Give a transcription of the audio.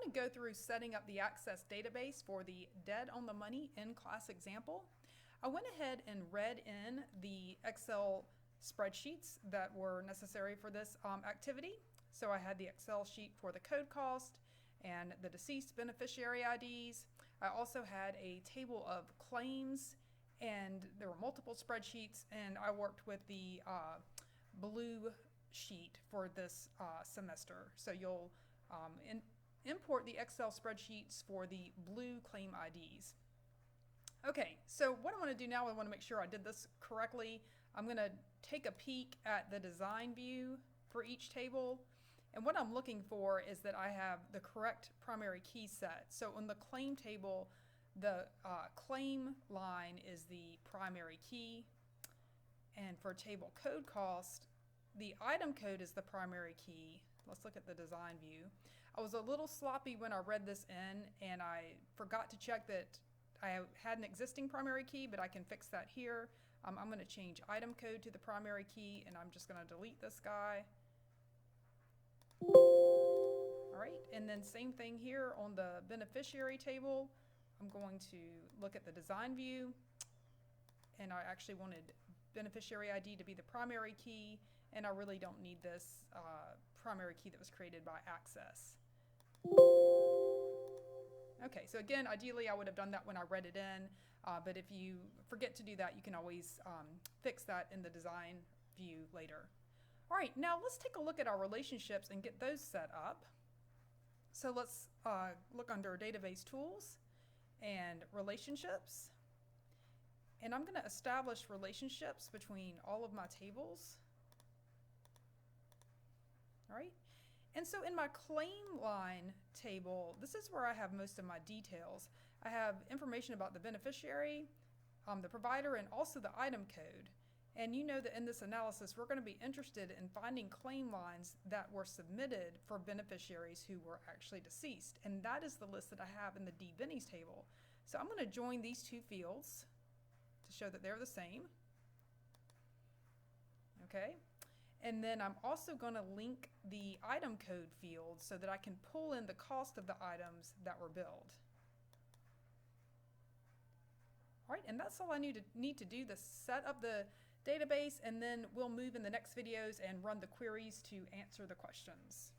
going to go through setting up the Access database for the Dead on the Money in class example. I went ahead and read in the Excel spreadsheets that were necessary for this activity. So I had the Excel sheet for the code cost and the deceased beneficiary IDs. I also had a table of claims, and there were multiple spreadsheets, and I worked with the blue sheet for this semester. So you'll import the Excel spreadsheets for the blue claim IDs. Okay, so what I want to do now, I want to make sure I did this correctly. I'm going to take a peek at the design view for each table. And what I'm looking for is that I have the correct primary key set. So on the claim table, the claim line is the primary key. And for table code cost, the item code is the primary key. Let's look at the design view. I was a little sloppy when I read this in, and I forgot to check that I had an existing primary key, but I can fix that here. I'm going to change item code to the primary key, and I'm just going to delete this guy. All right, and then same thing here on the beneficiary table. I'm going to look at the design view, and I actually wanted beneficiary ID to be the primary key, and I really don't need this primary key that was created by Access. Okay, so again, ideally I would have done that when I read it in, but if you forget to do that, you can always fix that in the design view later. All right, now let's take a look at our relationships and get those set up. So let's look under Database Tools and Relationships. And I'm going to establish relationships between all of my tables. All right. And so in my claim line table, this is where I have most of my details. I have information about the beneficiary, the provider, and also the item code. And you know that in this analysis, we're going to be interested in finding claim lines that were submitted for beneficiaries who were actually deceased. And that is the list that I have in the DBennies table. So I'm going to join these two fields to show that they're the same. Okay. And then I'm also going to link the item code field so that I can pull in the cost of the items that were billed. All right, and that's all I need to do to set up the database, and then we'll move in the next videos and run the queries to answer the questions.